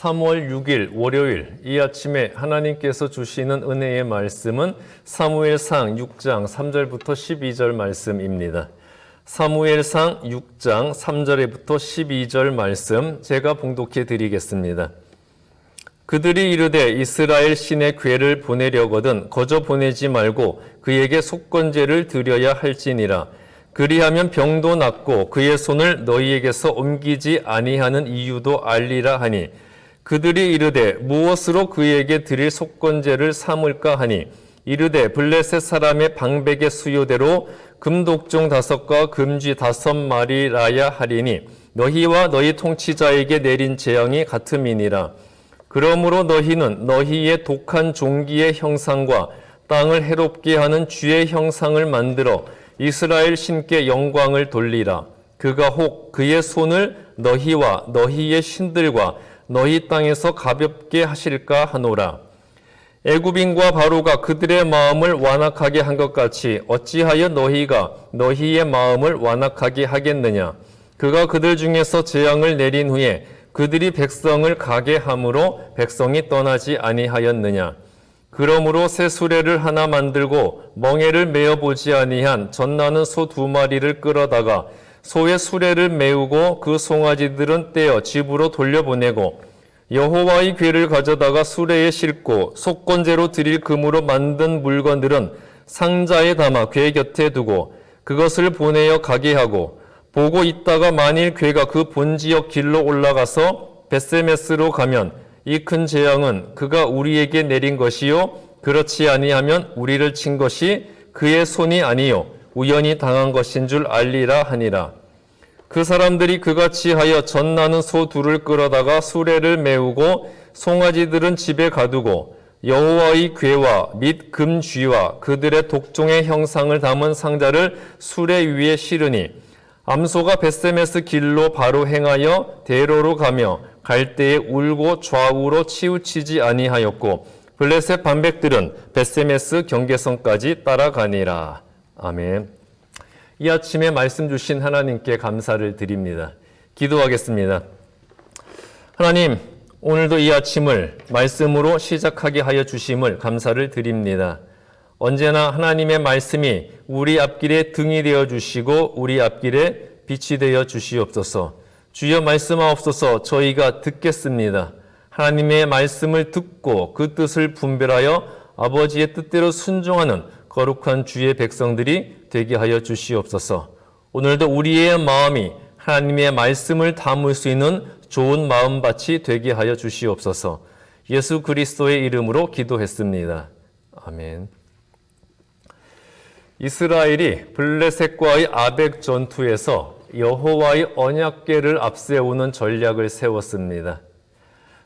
3월 6일 월요일 이 아침에 하나님께서 주시는 은혜의 말씀은 사무엘상 6장 3절부터 12절 말씀입니다. 사무엘상 6장 3절부터 12절 말씀 제가 봉독해 드리겠습니다. 그들이 이르되 이스라엘 신의 궤를 보내려거든 거저 보내지 말고 그에게 속건제를 드려야 할지니라. 그리하면 병도 낫고 그의 손을 너희에게서 옮기지 아니하는 이유도 알리라 하니 그들이 이르되 무엇으로 그에게 드릴 속건제를 삼을까 하니 이르되 블레셋 사람의 방백의 수요대로 금독종 5과 금쥐 5마리라야 하리니 너희와 너희 통치자에게 내린 재앙이 같음이니라. 그러므로 너희는 너희의 독한 종기의 형상과 땅을 해롭게 하는 쥐의 형상을 만들어 이스라엘 신께 영광을 돌리라. 그가 혹 그의 손을 너희와 너희의 신들과 너희 땅에서 가볍게 하실까 하노라. 애굽인과 바로가 그들의 마음을 완악하게 한 것 같이 어찌하여 너희가 너희의 마음을 완악하게 하겠느냐. 그가 그들 중에서 재앙을 내린 후에 그들이 백성을 가게 함으로 백성이 떠나지 아니하였느냐. 그러므로 새 수레를 하나 만들고 멍에를 메어보지 아니한 젖나는 소 2마리를 끌어다가 소의 수레를 메우고 그 송아지들은 떼어 집으로 돌려보내고 여호와의 궤를 가져다가 수레에 싣고 속건제로 드릴 금으로 만든 물건들은 상자에 담아 궤 곁에 두고 그것을 보내어 가게 하고 보고 있다가 만일 궤가 그 본지역 길로 올라가서 벳세메스로 가면 이 큰 재앙은 그가 우리에게 내린 것이요 그렇지 아니하면 우리를 친 것이 그의 손이 아니요 우연히 당한 것인 줄 알리라 하니라. 그 사람들이 그같이 하여 젖나는 소 2를 끌어다가 수레를 메우고 송아지들은 집에 가두고 여호와의 궤와 및 금쥐와 그들의 독종의 형상을 담은 상자를 수레 위에 실으니 암소가 벳세메스 길로 바로 행하여 대로로 가며 갈 때에 울고 좌우로 치우치지 아니하였고 블레셋 반백들은 벳세메스 경계선까지 따라가니라. 아멘. 이 아침에 말씀 주신 하나님께 감사를 드립니다. 기도하겠습니다. 하나님, 오늘도 이 아침을 말씀으로 시작하게 하여 주심을 감사를 드립니다. 언제나 하나님의 말씀이 우리 앞길에 등이 되어 주시고 우리 앞길에 빛이 되어 주시옵소서. 주여 말씀하옵소서. 저희가 듣겠습니다. 하나님의 말씀을 듣고 그 뜻을 분별하여 아버지의 뜻대로 순종하는 거룩한 주의 백성들이 되게 하여 주시옵소서. 오늘도 우리의 마음이 하나님의 말씀을 담을 수 있는 좋은 마음밭이 되게 하여 주시옵소서. 예수 그리스도의 이름으로 기도했습니다. 아멘. 이스라엘이 블레셋과의 아벡 전투에서 여호와의 언약궤를 앞세우는 전략을 세웠습니다.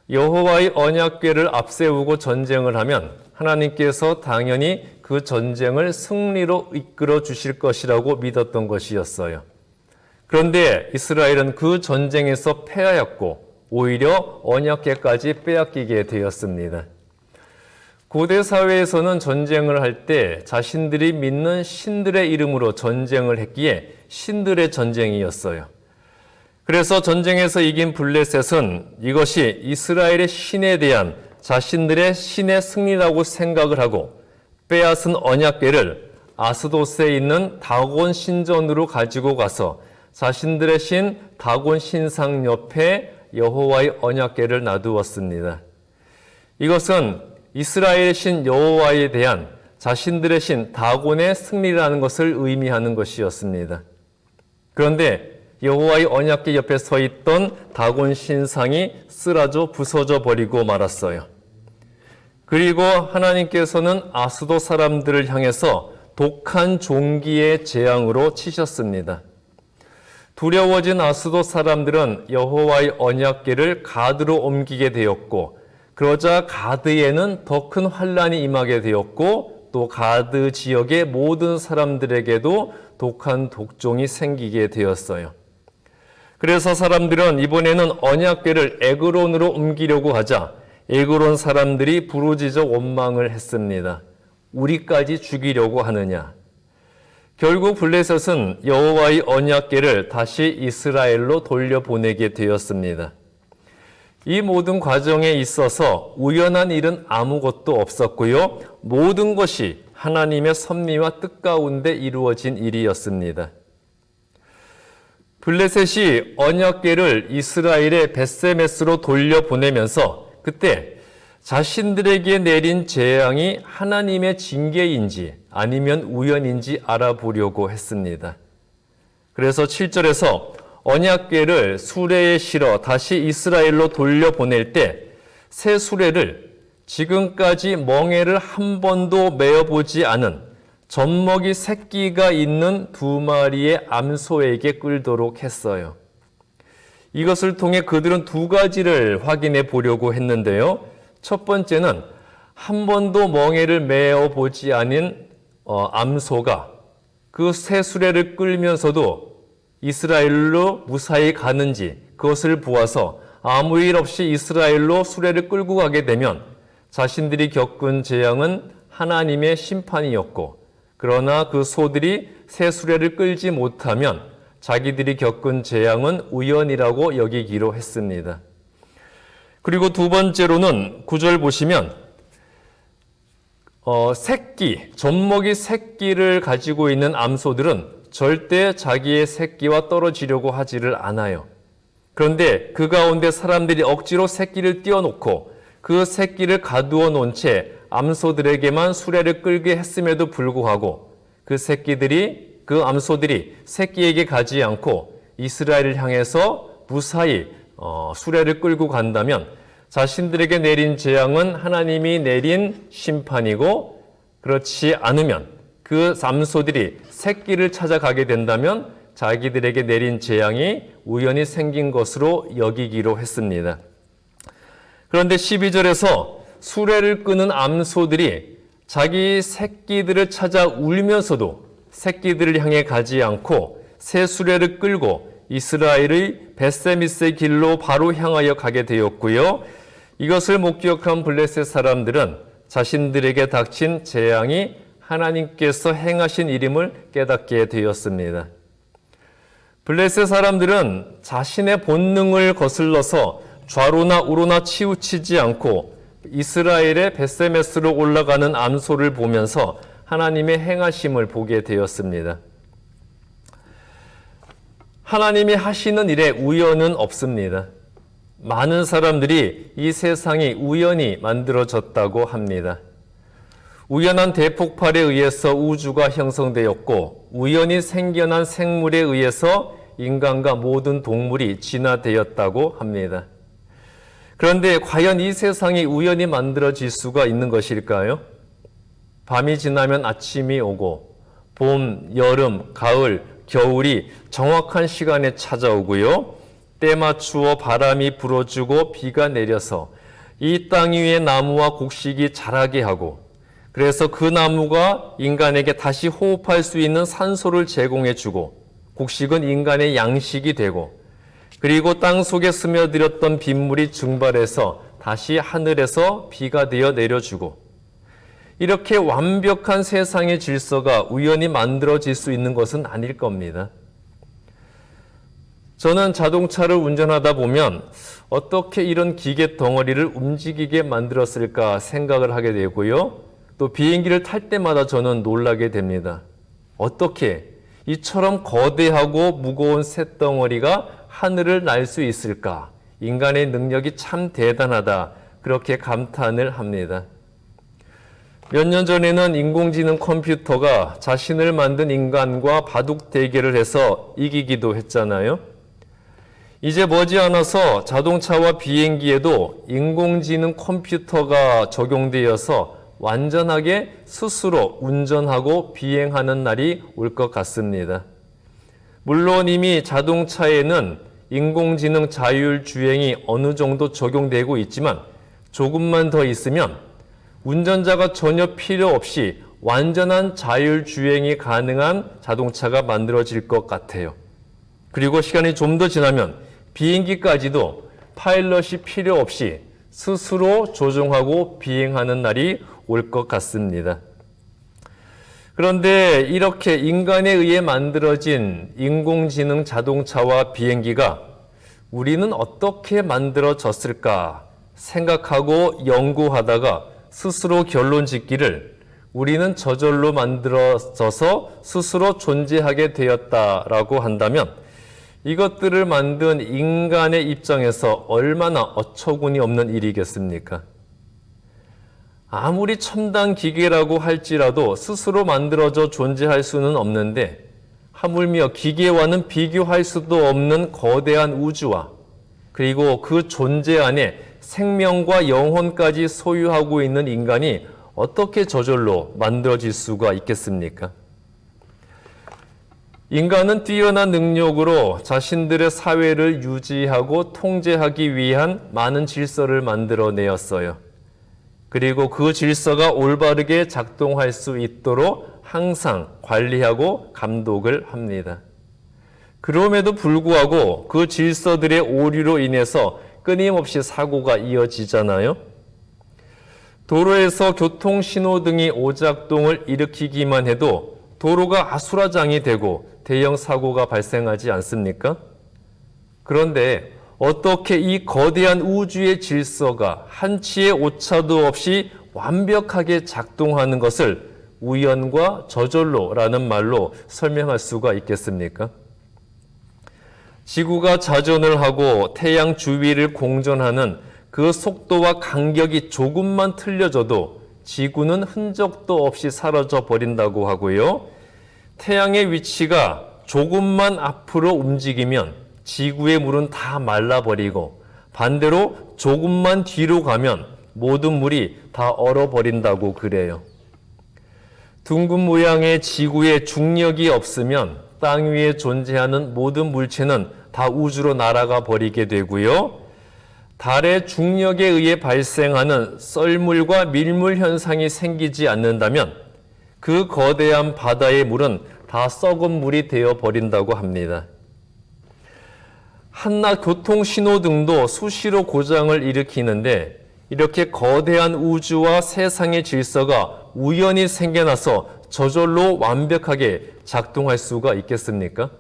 여호와의 언약궤를 앞세우고 전쟁을 하면 하나님께서 당연히 그 전쟁을 승리로 이끌어 주실 것이라고 믿었던 것이었어요. 그런데 이스라엘은 그 전쟁에서 패하였고 오히려 언약궤까지 빼앗기게 되었습니다. 고대 사회에서는 전쟁을 할 때 자신들이 믿는 신들의 이름으로 전쟁을 했기에 신들의 전쟁이었어요. 그래서 전쟁에서 이긴 블레셋은 이것이 이스라엘의 신에 대한 자신들의 신의 승리라고 생각을 하고 빼앗은 언약궤를 아스도스에 있는 다곤 신전으로 가지고 가서 자신들의 신 다곤 신상 옆에 여호와의 언약궤를 놔두었습니다. 이것은 이스라엘의 신 여호와에 대한 자신들의 신 다곤의 승리라는 것을 의미하는 것이었습니다. 그런데 여호와의 언약궤 옆에 서 있던 다곤 신상이 쓰러져 부서져 버리고 말았어요. 그리고 하나님께서는 아스도 사람들을 향해서 독한 종기의 재앙으로 치셨습니다. 두려워진 아스도 사람들은 여호와의 언약궤를 가드로 옮기게 되었고 그러자 가드에는 더 큰 환란이 임하게 되었고 또 가드 지역의 모든 사람들에게도 독한 독종이 생기게 되었어요. 그래서 사람들은 이번에는 언약궤를 에그론으로 옮기려고 하자 에그론 사람들이 부르짖어 원망을 했습니다. 우리까지 죽이려고 하느냐. 결국 블레셋은 여호와의 언약궤를 다시 이스라엘로 돌려보내게 되었습니다. 이 모든 과정에 있어서 우연한 일은 아무것도 없었고요. 모든 것이 하나님의 섭리와 뜻 가운데 이루어진 일이었습니다. 블레셋이 언약궤를 이스라엘의 벳세메스로 돌려보내면서 그때 자신들에게 내린 재앙이 하나님의 징계인지 아니면 우연인지 알아보려고 했습니다. 그래서 7절에서 언약궤를 수레에 실어 다시 이스라엘로 돌려보낼 때 새 수레를 지금까지 멍에를 한 번도 메어보지 않은 젖먹이 새끼가 있는 2마리의 암소에게 끌도록 했어요. 이것을 통해 그들은 2가지를 확인해 보려고 했는데요. 첫 번째는 한 번도 멍에를 메어보지 않은 암소가 그 새 수레를 끌면서도 이스라엘로 무사히 가는지 그것을 보아서 아무 일 없이 이스라엘로 수레를 끌고 가게 되면 자신들이 겪은 재앙은 하나님의 심판이었고, 그러나 그 소들이 새 수레를 끌지 못하면 자기들이 겪은 재앙은 우연이라고 여기기로 했습니다. 그리고 두 번째로는 9절 보시면 젖먹이 새끼를 가지고 있는 암소들은 절대 자기의 새끼와 떨어지려고 하지를 않아요. 그런데 그 가운데 사람들이 억지로 새끼를 띄워놓고 그 새끼를 가두어 놓은 채 암소들에게만 수레를 끌게 했음에도 불구하고 그 암소들이 새끼에게 가지 않고 이스라엘을 향해서 무사히 수레를 끌고 간다면 자신들에게 내린 재앙은 하나님이 내린 심판이고, 그렇지 않으면 그 암소들이 새끼를 찾아가게 된다면 자기들에게 내린 재앙이 우연히 생긴 것으로 여기기로 했습니다. 그런데 12절에서 수레를 끄는 암소들이 자기 새끼들을 찾아 울면서도 새끼들을 향해 가지 않고 새 수레를 끌고 이스라엘의 벳세미스의 길로 바로 향하여 가게 되었고요. 이것을 목격한 블레셋 사람들은 자신들에게 닥친 재앙이 하나님께서 행하신 일임을 깨닫게 되었습니다. 블레셋 사람들은 자신의 본능을 거슬러서 좌로나 우로나 치우치지 않고 이스라엘의 벳세메스로 올라가는 암소를 보면서 하나님의 행하심을 보게 되었습니다. 하나님이 하시는 일에 우연은 없습니다. 많은 사람들이 이 세상이 우연히 만들어졌다고 합니다. 우연한 대폭발에 의해서 우주가 형성되었고 우연히 생겨난 생물에 의해서 인간과 모든 동물이 진화되었다고 합니다. 그런데 과연 이 세상이 우연히 만들어질 수가 있는 것일까요? 밤이 지나면 아침이 오고 봄, 여름, 가을, 겨울이 정확한 시간에 찾아오고요. 때 맞추어 바람이 불어주고 비가 내려서 이 땅 위의 나무와 곡식이 자라게 하고, 그래서 그 나무가 인간에게 다시 호흡할 수 있는 산소를 제공해주고 곡식은 인간의 양식이 되고, 그리고 땅 속에 스며들었던 빗물이 증발해서 다시 하늘에서 비가 되어 내려주고, 이렇게 완벽한 세상의 질서가 우연히 만들어질 수 있는 것은 아닐 겁니다. 저는 자동차를 운전하다 보면 어떻게 이런 기계 덩어리를 움직이게 만들었을까 생각을 하게 되고요. 또 비행기를 탈 때마다 저는 놀라게 됩니다. 어떻게 이처럼 거대하고 무거운 쇳덩어리가 하늘을 날 수 있을까? 인간의 능력이 참 대단하다. 그렇게 감탄을 합니다. 몇 년 전에는 인공지능 컴퓨터가 자신을 만든 인간과 바둑 대결을 해서 이기기도 했잖아요. 이제 머지않아서 자동차와 비행기에도 인공지능 컴퓨터가 적용되어서 완전하게 스스로 운전하고 비행하는 날이 올 것 같습니다. 물론 이미 자동차에는 인공지능 자율주행이 어느 정도 적용되고 있지만 조금만 더 있으면 운전자가 전혀 필요 없이 완전한 자율주행이 가능한 자동차가 만들어질 것 같아요. 그리고 시간이 좀 더 지나면 비행기까지도 파일럿이 필요 없이 스스로 조종하고 비행하는 날이 올 것 같습니다. 그런데 이렇게 인간에 의해 만들어진 인공지능 자동차와 비행기가 우리는 어떻게 만들어졌을까 생각하고 연구하다가 스스로 결론 짓기를 우리는 저절로 만들어져서 스스로 존재하게 되었다라고 한다면 이것들을 만든 인간의 입장에서 얼마나 어처구니 없는 일이겠습니까? 아무리 첨단 기계라고 할지라도 스스로 만들어져 존재할 수는 없는데 하물며 기계와는 비교할 수도 없는 거대한 우주와 그리고 그 존재 안에 생명과 영혼까지 소유하고 있는 인간이 어떻게 저절로 만들어질 수가 있겠습니까? 인간은 뛰어난 능력으로 자신들의 사회를 유지하고 통제하기 위한 많은 질서를 만들어내었어요. 그리고 그 질서가 올바르게 작동할 수 있도록 항상 관리하고 감독을 합니다. 그럼에도 불구하고 그 질서들의 오류로 인해서 끊임없이 사고가 이어지잖아요. 도로에서 교통신호등이 오작동을 일으키기만 해도 도로가 아수라장이 되고 대형 사고가 발생하지 않습니까? 그런데 어떻게 이 거대한 우주의 질서가 한치의 오차도 없이 완벽하게 작동하는 것을 우연과 저절로라는 말로 설명할 수가 있겠습니까? 지구가 자전을 하고 태양 주위를 공전하는 그 속도와 간격이 조금만 틀려져도 지구는 흔적도 없이 사라져 버린다고 하고요. 태양의 위치가 조금만 앞으로 움직이면 지구의 물은 다 말라버리고 반대로 조금만 뒤로 가면 모든 물이 다 얼어버린다고 그래요. 둥근 모양의 지구에 중력이 없으면 땅 위에 존재하는 모든 물체는 다 우주로 날아가 버리게 되고요. 달의 중력에 의해 발생하는 썰물과 밀물 현상이 생기지 않는다면 그 거대한 바다의 물은 다 썩은 물이 되어 버린다고 합니다. 한낱 교통신호등도 수시로 고장을 일으키는데 이렇게 거대한 우주와 세상의 질서가 우연히 생겨나서 저절로 완벽하게 작동할 수가 있겠습니까?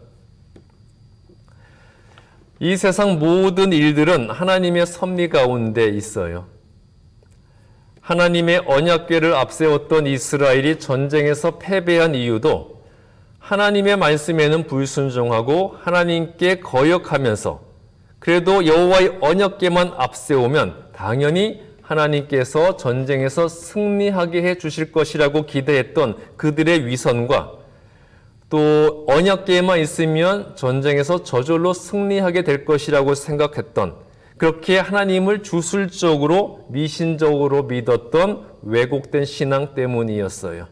이 세상 모든 일들은 하나님의 섭리 가운데 있어요. 하나님의 언약궤를 앞세웠던 이스라엘이 전쟁에서 패배한 이유도 하나님의 말씀에는 불순종하고 하나님께 거역하면서 그래도 여호와의 언약궤만 앞세우면 당연히 하나님께서 전쟁에서 승리하게 해 주실 것이라고 기대했던 그들의 위선과 또 언약궤만 있으면 전쟁에서 저절로 승리하게 될 것이라고 생각했던 그렇게 하나님을 주술적으로 미신적으로 믿었던 왜곡된 신앙 때문이었어요.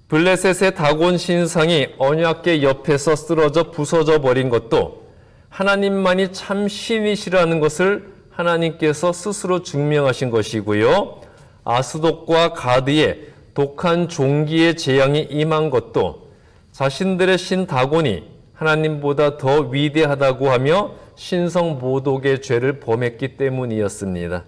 블레셋의 다곤 신상이 언약궤 옆에서 쓰러져 부서져 버린 것도 하나님만이 참 신이시라는 것을 하나님께서 스스로 증명하신 것이고요. 아스돗과 가드의 독한 종기의 재앙이 임한 것도 자신들의 신 다곤이 하나님보다 더 위대하다고 하며 신성 모독의 죄를 범했기 때문이었습니다.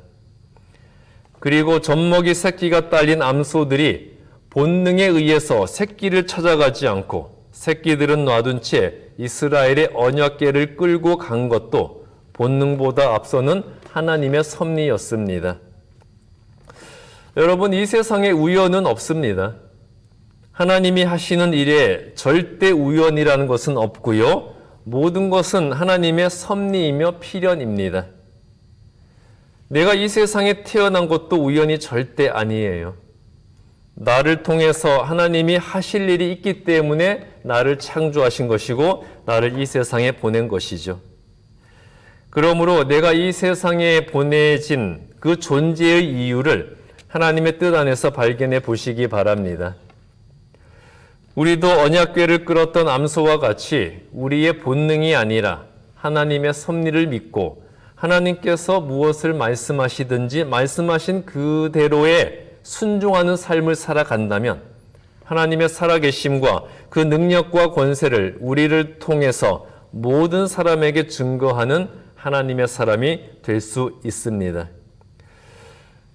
그리고 젖먹이 새끼가 딸린 암소들이 본능에 의해서 새끼를 찾아가지 않고 새끼들은 놔둔 채 이스라엘의 언약궤를 끌고 간 것도 본능보다 앞서는 하나님의 섭리였습니다. 여러분, 이 세상에 우연은 없습니다. 하나님이 하시는 일에 절대 우연이라는 것은 없고요. 모든 것은 하나님의 섭리이며 필연입니다. 내가 이 세상에 태어난 것도 우연이 절대 아니에요. 나를 통해서 하나님이 하실 일이 있기 때문에 나를 창조하신 것이고 나를 이 세상에 보낸 것이죠. 그러므로 내가 이 세상에 보내진 그 존재의 이유를 하나님의 뜻 안에서 발견해 보시기 바랍니다. 우리도 언약궤를 끌었던 암소와 같이 우리의 본능이 아니라 하나님의 섭리를 믿고 하나님께서 무엇을 말씀하시든지 말씀하신 그대로의 순종하는 삶을 살아간다면 하나님의 살아계심과 그 능력과 권세를 우리를 통해서 모든 사람에게 증거하는 하나님의 사람이 될 수 있습니다.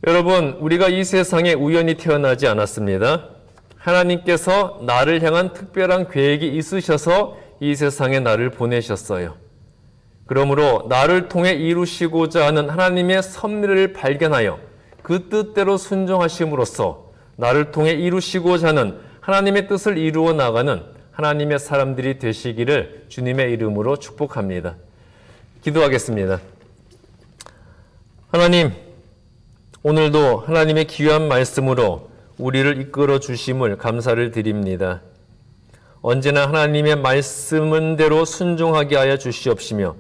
여러분, 우리가 이 세상에 우연히 태어나지 않았습니다. 하나님께서 나를 향한 특별한 계획이 있으셔서 이 세상에 나를 보내셨어요. 그러므로 나를 통해 이루시고자 하는 하나님의 섭리를 발견하여 그 뜻대로 순종하심으로써 나를 통해 이루시고자 하는 하나님의 뜻을 이루어 나가는 하나님의 사람들이 되시기를 주님의 이름으로 축복합니다. 기도하겠습니다. 하나님, 오늘도 하나님의 귀한 말씀으로 우리를 이끌어 주심을 감사를 드립니다. 언제나 하나님의 말씀은대로 순종하게 하여 주시옵시며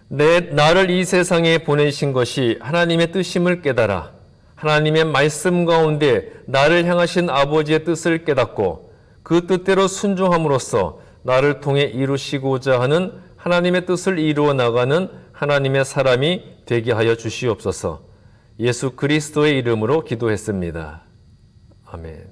나를 이 세상에 보내신 것이 하나님의 뜻임을 깨달아 하나님의 말씀 가운데 나를 향하신 아버지의 뜻을 깨닫고 그 뜻대로 순종함으로써 나를 통해 이루시고자 하는 하나님의 뜻을 이루어 나가는 하나님의 사람이 되게 하여 주시옵소서. 예수 그리스도의 이름으로 기도했습니다. 아멘.